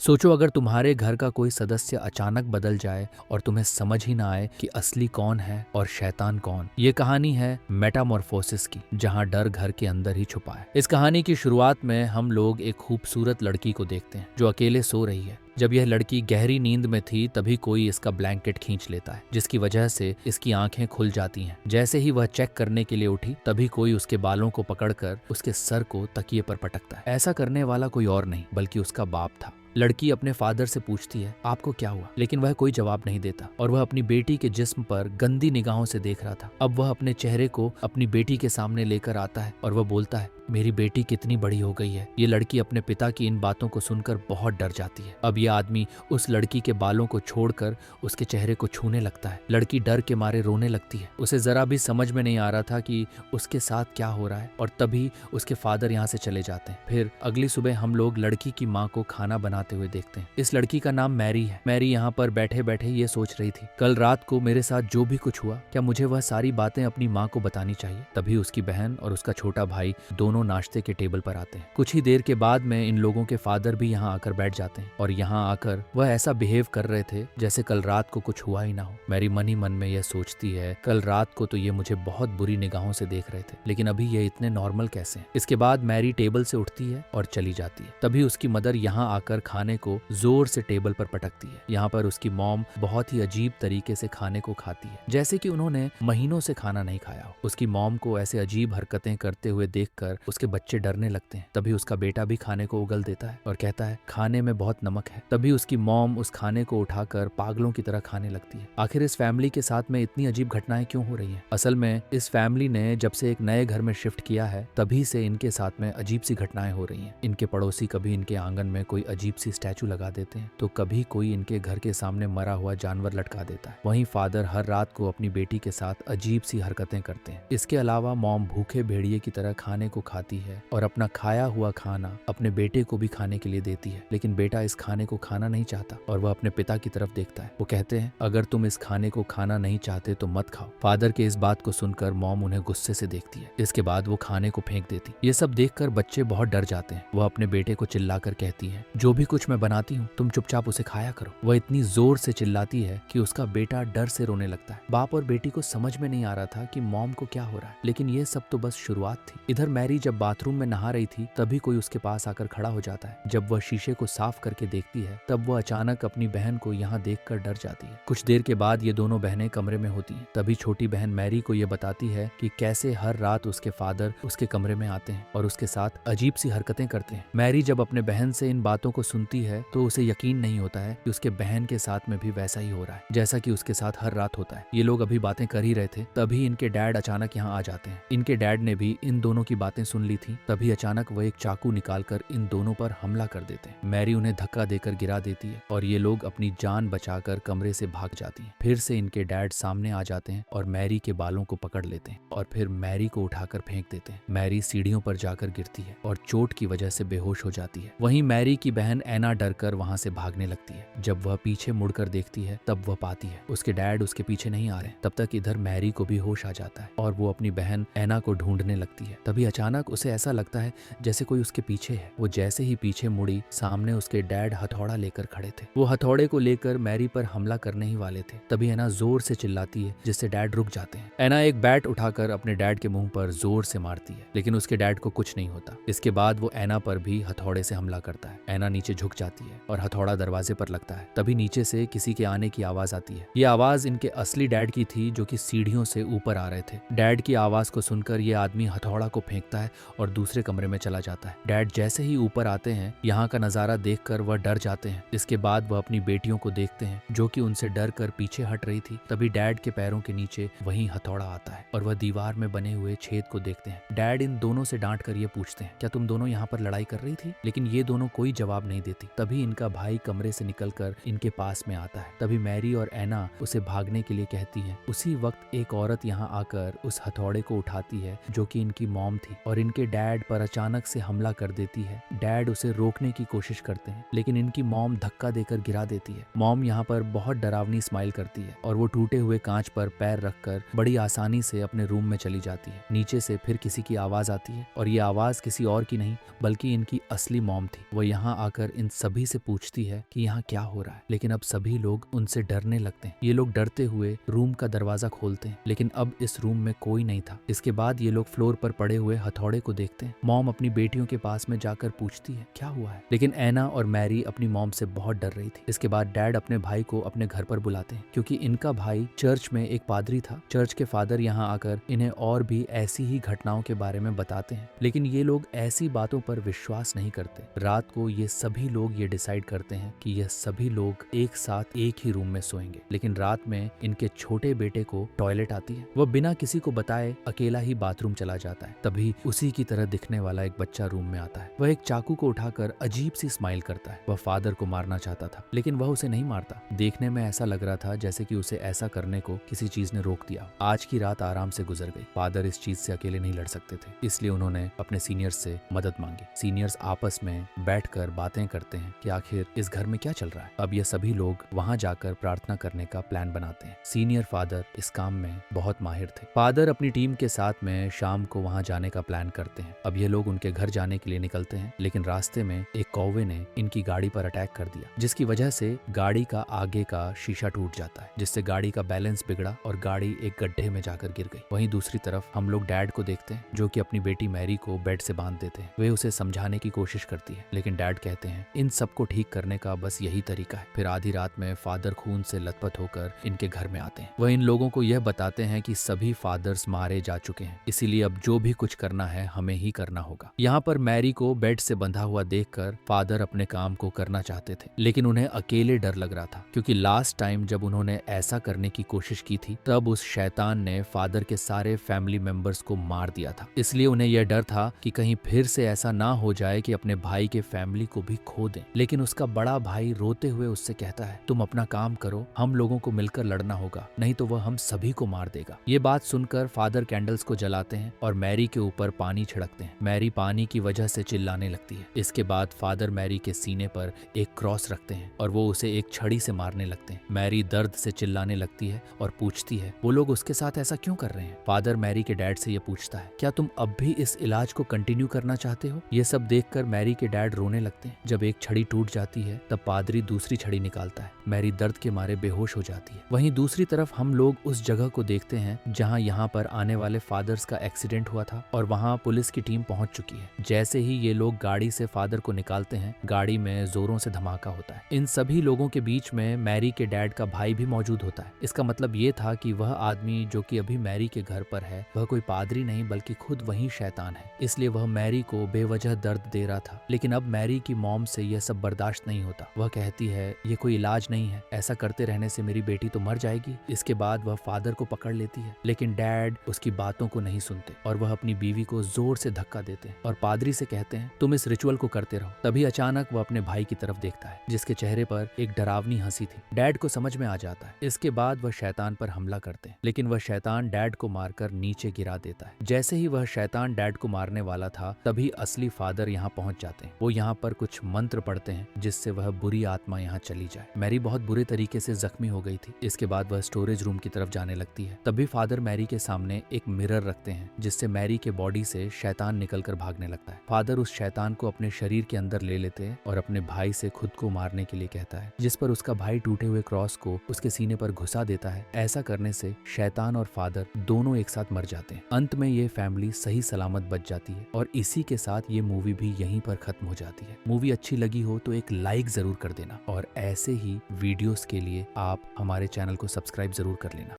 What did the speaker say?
सोचो अगर तुम्हारे घर का कोई सदस्य अचानक बदल जाए और तुम्हें समझ ही ना आए कि असली कौन है और शैतान कौन। ये कहानी है मेटामॉर्फोसिस की, जहां डर घर के अंदर ही छुपा है। इस कहानी की शुरुआत में हम लोग एक खूबसूरत लड़की को देखते हैं जो अकेले सो रही है। जब यह लड़की गहरी नींद में थी तभी कोई इसका ब्लैंकेट खींच लेता है, जिसकी वजह से इसकी आंखें खुल जाती हैं। जैसे ही वह चेक करने के लिए उठी तभी कोई उसके बालों को पकड़कर उसके सर को तकिए पर पटकता है। ऐसा करने वाला कोई और नहीं बल्कि उसका बाप था। लड़की अपने फादर से पूछती है, आपको क्या हुआ? लेकिन वह कोई जवाब नहीं देता और वह अपनी बेटी के जिस्म पर गंदी निगाहों से देख रहा था। अब वह अपने चेहरे को अपनी बेटी के सामने लेकर आता है और वह बोलता है, मेरी बेटी कितनी बड़ी हो गई है। ये लड़की अपने पिता की इन बातों को सुनकर बहुत डर जाती है। अब यह आदमी उस लड़की के बालों को छोड़कर उसके चेहरे को छूने लगता है। लड़की डर के मारे रोने लगती है। उसे जरा भी समझ में नहीं आ रहा था कि उसके साथ क्या हो रहा है और तभी उसके फादर यहाँ से चले जाते हैं। फिर अगली सुबह हम लोग लड़की की माँ को खाना बनाते हुए देखते हैं। इस लड़की का नाम मैरी है। मैरी यहाँ पर बैठे बैठे ये सोच रही थी, कल रात को मेरे साथ जो भी कुछ हुआ, क्या मुझे वह सारी बातें अपनी माँ को बतानी चाहिए? तभी उसकी बहन और उसका छोटा भाई दोनों नाश्ते के टेबल पर आते हैं। कुछ ही देर के बाद में इन लोगों के फादर भी यहाँ आकर बैठ जाते हैं और यहाँ आकर वह ऐसा बिहेव कर रहे थे जैसे कल रात को कुछ हुआ ही ना हो। मैरी मन ही मन में यह सोचती है, कल रात को तो ये मुझे बहुत बुरी निगाहों से देख रहे थे, लेकिन अभी ये इतने नॉर्मल कैसे हैं? इसके बाद मैरी टेबल से उठती है और चली जाती है। तभी उसकी मदर यहाँ आकर खाने को जोर से टेबल पर पटकती है। यहाँ पर उसकी मॉम बहुत ही अजीब तरीके से खाने को खाती है, जैसे कि उन्होंने महीनों से खाना नहीं खाया हो। उसकी मॉम को ऐसे अजीब हरकतें करते हुए देखकर उसके बच्चे डरने लगते हैं। तभी उसका बेटा भी खाने को उगल देता है और कहता है, खाने में बहुत नमक है। तभी उसकी मॉम उस खाने को उठाकर पागलों की तरह खाने लगती है। आखिर इस फैमिली के साथ में इतनी अजीब घटनाएं क्यों हो रही हैं? असल में इस फैमिली ने जब से एक नए घर में शिफ्ट किया है तभी से इनके साथ में अजीब सी घटनाएं हो रही हैं। इनके पड़ोसी कभी इनके आंगन में कोई अजीब सी स्टैचू लगा देते हैं तो कभी कोई इनके घर के सामने मरा हुआ जानवर लटका देता है। वहीं फादर हर रात को अपनी बेटी के साथ अजीब सी हरकतें करते हैं। इसके अलावा मॉम भूखे भेड़िए की तरह खाने को खाती है और अपना खाया हुआ खाना अपने बेटे को भी खाने के लिए देती है, लेकिन बेटा इस खाने को खाना नहीं चाहता और वह अपने पिता की तरफ देखता है। वो कहते हैं, अगर तुम इस खाने को खाना नहीं चाहते तो मत खाओ। फादर के इस बात को सुनकर मॉम उन्हें गुस्से से देखती है। इसके बाद वो खाने को फेंक देती। ये सब देखकर बच्चे बहुत डर जाते हैं। वह अपने बेटे को चिल्लाकर कहती है, जो भी कुछ मैं बनाती हूँ तुम चुपचाप उसे खाया करो। वह इतनी जोर से चिल्लाती है कि उसका बेटा डर से रोने लगता है। बाप और बेटी को समझ में नहीं आ रहा था कि मॉम को क्या हो रहा है, लेकिन ये सब तो बस शुरुआत थी। इधर मैरी जब बाथरूम में नहा रही थी तभी कोई उसके पास आकर खड़ा हो जाता है। जब वह शीशे को साफ करके देखती है तब वह अचानक अपनी बहन को यहाँ देखकर डर जाती है। कुछ देर के बाद ये दोनों बहनें कमरे में होती हैं। तभी छोटी बहन मैरी को ये बताती है कि कैसे हर रात उसके फादर उसके कमरे में आते हैं और उसके साथ अजीब सी हरकतें करते हैं। मैरी जब अपने बहन से इन बातों को सुनती है तो उसे यकीन नहीं होता है कि उसके बहन के साथ में भी वैसा ही हो रहा है जैसा कि उसके साथ हर रात होता है। ये लोग अभी बातें कर ही रहे थे तभी इनके डैड अचानक यहाँ आ जाते हैं। इनके डैड ने भी इन दोनों की बातें सुन ली थी। तभी अचानक वह एक चाकू निकालकर इन दोनों पर हमला कर देते हैं। मैरी उन्हें धक्का देकर गिरा देती है और ये लोग अपनी जान बचाकर कमरे से भाग जाती हैं। फिर से इनके डैड सामने आ जाते हैं और मैरी के बालों को पकड़ लेते हैं और फिर मैरी को उठाकर फेंक देते हैं। मैरी सीढ़ियों पर जाकर गिरती है और चोट की वजह से बेहोश हो जाती है। वहीं मैरी की बहन एना डरकर वहां से भागने लगती है। जब वह पीछे मुड़कर देखती है तब वह पाती है उसके डैड उसके पीछे नहीं आ रहे। तब तक इधर मैरी को भी होश आ जाता है और वो अपनी बहन एना को ढूंढने लगती है। तभी अचानक उसे ऐसा लगता है जैसे कोई उसके पीछे है। वो जैसे ही पीछे मुड़ी सामने उसके डैड हथौड़ा लेकर खड़े थे। वो हथौड़े को लेकर मैरी पर हमला करने ही वाले थे। तभी एना जोर से चिल्लाती है जिससे डैड रुक जाते हैं। एना एक बैट उठाकर अपने डैड के मुंह पर जोर से मारती है, लेकिन उसके डैड को कुछ नहीं होता। इसके बाद वो एना पर भी हथौड़े से हमला करता है। एना नीचे झुक जाती है और हथौड़ा दरवाजे पर लगता है। तभी नीचे से किसी के आने की आवाज आती है। ये आवाज इनके असली डैड की थी जो कि सीढ़ियों से ऊपर आ रहे थे। डैड की आवाज को सुनकर ये आदमी हथौड़ा को फेंकता है और दूसरे कमरे में चला जाता है। डैड जैसे ही ऊपर आते हैं यहाँ का नजारा देखकर वह डर जाते हैं। इसके बाद वह अपनी बेटियों को देखते हैं जो कि उनसे डर कर पीछे हट रही थी। तभी डैड के पैरों के नीचे वही हथौड़ा आता है और वह दीवार में बने हुए छेद को देखते हैं। डैड इन दोनों से डांट कर ये पूछते हैं, क्या तुम दोनों यहाँ पर लड़ाई कर रही थी? लेकिन ये दोनों कोई जवाब नहीं देती। तभी इनका भाई कमरे से निकलकर इनके पास में आता है। तभी मैरी और एना उसे भागने के लिए कहती हैं। उसी वक्त एक औरत यहाँ आकर उस हथौड़े को उठाती है जो कि इनकी मॉम थी और इनके डैड पर अचानक से हमला कर देती है। डैड उसे रोकने की कोशिश करते हैं लेकिन इनकी मॉम धक्का देकर गिरा देती है। मॉम यहाँ पर बहुत डरावनी स्माइल करती है और वो टूटे हुए कांच पर पैर रखकर बड़ी आसानी से अपने रूम में चली जाती है। नीचे से फिर किसी की आवाज आती है और ये आवाज किसी और की नहीं बल्कि इनकी असली मॉम थी। वो यहाँ आकर इन सभी से पूछती है कि यहाँ क्या हो रहा है, लेकिन अब सभी लोग उनसे डरने लगते हैं। ये लोग डरते हुए रूम का दरवाजा खोलते हैं, लेकिन अब इस रूम में कोई नहीं था। इसके बाद ये लोग फ्लोर पर पड़े हुए हथौड़े को देखते हैं। मॉम अपनी बेटियों के पास में जाकर पूछती है क्या हुआ है, लेकिन एना और मैरी अपनी मॉम से बहुत डर रही थी। इसके बाद डैड अपने भाई को अपने घर पर बुलाते हैं, क्योंकि इनका भाई चर्च में एक पादरी था। चर्च के फादर यहाँ आकर इन्हें और भी ऐसी ही घटनाओं के बारे में बताते हैं, लेकिन ये लोग ऐसी बातों पर विश्वास नहीं करते। रात को ये सभी लोग ये डिसाइड करते हैं कि यह सभी लोग एक साथ एक ही रूम में सोएंगे। लेकिन रात में इनके छोटे बेटे को टॉयलेट आती है। वह बिना किसी को बताए अकेला ही बाथरूम चला जाता है। तभी उसी की तरह दिखने वाला एक बच्चा रूम में आता है। वह एक चाकू को उठाकर अजीब सी स्माइल करता है। वह फादर को मारना चाहता था, लेकिन वह उसे नहीं मारता। देखने में ऐसा लग रहा था जैसे कि उसे ऐसा करने को किसी चीज ने रोक दिया। आज की रात आराम से गुजर गई। फादर इस चीज से अकेले नहीं लड़ सकते थे, इसलिए उन्होंने अपने सीनियर्स से मदद मांगी। सीनियर्स आपस में बैठकर बातें करते हैं कि आखिर इस घर में क्या चल रहा है। अब ये सभी लोग वहां जाकर प्रार्थना करने का प्लान बनाते हैं। सीनियर फादर इस काम में बहुत माहिर थे। फादर अपनी टीम के साथ में शाम को वहां जाने का प्लान करते हैं। अब ये लोग उनके घर जाने के लिए निकलते हैं, लेकिन रास्ते में एक कौवे ने इनकी गाड़ी पर अटैक कर दिया, जिसकी वजह से गाड़ी का आगे का शीशा टूट जाता है, जिससे गाड़ी का बैलेंस बिगड़ा और गाड़ी एक गड्ढे में जाकर गिर गई। वहीं दूसरी तरफ हम लोग डैड को देखते हैं, जो कि अपनी बेटी मैरी को बेड से बांध देते हैं। वे उसे समझाने की कोशिश करती है, लेकिन डैड कहते हैं इन सबको ठीक करने का बस यही तरीका है। फिर आधी रात में फादर खून से लथपथ होकर इनके घर में आते हैं। वह इन लोगों को यह बताते हैं कि सभी फादर्स मारे जा चुके हैं, इसीलिए अब जो भी कुछ करना है हमें ही करना होगा। यहाँ पर मैरी को बेड से बंधा हुआ देखकर फादर अपने काम को करना चाहते थे, लेकिन उन्हें अकेले डर लग रहा था, क्योंकि लास्ट टाइम जब उन्होंने ऐसा करने की कोशिश की थी तब उस शैतान ने फादर के सारे फैमिली मेंबर्स को मार दिया था। इसलिए उन्हें यह डर था कि कहीं फिर से ऐसा ना हो जाए कि अपने भाई के फैमिली को भी खो दें। लेकिन उसका बड़ा भाई रोते हुए उससे कहता है तुम अपना काम करो, हम लोगों को मिलकर लड़ना होगा, नहीं तो वह हम सभी को मार देगा। ये बात सुनकर फादर कैंडल्स को जलाते हैं और मैरी के ऊपर पानी छिड़कते हैं। मैरी पानी की वजह से चिल्लाने लगती है। इसके बाद फादर मैरी के सीने पर एक क्रॉस रखते हैं और वो उसे एक छड़ी से मारने लगते हैं। मैरी दर्द से चिल्लाने लगती है और पूछती है वो लोग उसके साथ ऐसा क्यों कर रहे हैं। फादर मैरी के डैड से ये पूछता है क्या तुम अब भी इस इलाज को कंटिन्यू करना चाहते हो। ये सब देखकर मैरी के डैड रोने लगते हैं। जब एक छड़ी टूट जाती है तब पादरी दूसरी छड़ी निकालता है। मैरी दर्द के मारे बेहोश हो जाती है। वहीं दूसरी तरफ हम लोग उस जगह को देखते हैं जहां यहाँ पर आने वाले फादर्स का एक्सीडेंट हुआ था और वहां पुलिस की टीम पहुंच चुकी है। जैसे ही ये लोग गाड़ी से फादर को निकालते हैं, गाड़ी में जोरों से धमाका होता है। इन सभी लोगों के बीच में मैरी के डैड का भाई भी मौजूद होता है। इसका मतलब ये था कि वह आदमी जो कि अभी मैरी के घर पर है वह कोई पादरी नहीं बल्कि खुद वही शैतान है। इसलिए वह मैरी को बेवजह दर्द दे रहा था। लेकिन अब मैरी की मॉम से यह सब बर्दाश्त नहीं होता। वह कहती है ये कोई इलाज नहीं है, ऐसा करते रहने से मेरी बेटी तो मर जाएगी। इसके बाद वह फादर को पकड़ लेती है, लेकिन डैड उसकी बातों को नहीं सुनते और वह अपनी बीवी को जोर से धक्का देते हैं और पादरी से कहते हैं तुम इस रिचुअल को करते रहो। तभी अचानक वह अपने भाई की तरफ देखता है, जिसके चेहरे पर एक डरावनी हंसी थी। डैड को समझ में आ जाता है। इसके बाद वह शैतान पर हमला करते हैं, लेकिन वह शैतान डैड को मारकर नीचे गिरा देता है। जैसे ही वह शैतान डैड को मारने वाला था तभी असली फादर यहाँ पहुंच जाते हैं। वो यहाँ पर कुछ मंत्र पढ़ते हैं जिससे वह बुरी आत्मा यहाँ चली जाए। मैरी बहुत बुरे तरीके से जख्मी हो गई थी। इसके बाद वह स्टोरेज रूम की तरफ जाने लगती है। तभी फादर मैरी के सामने एक मिरर रखते हैं जिससे मैरी के बॉडी से शैतान निकलकर भागने लगता है। फादर उस शैतान को अपने शरीर के अंदर ले लेते हैं और अपने भाई से खुद को मारने के लिए कहता है, जिस पर उसका भाई टूटे हुए क्रॉस को उसके सीने पर घुसा देता है। ऐसा करने से शैतान और फादर दोनों एक साथ मर जाते हैं। अंत में ये फैमिली सही सलामत बच जाती है और इसी के साथ ये मूवी भी यहीं पर खत्म हो जाती है। मूवी अच्छी लगी हो तो एक लाइक जरूर कर देना और ऐसे ही वीडियोस के लिए आप हमारे चैनल को सब्सक्राइब जरूर कर लेना।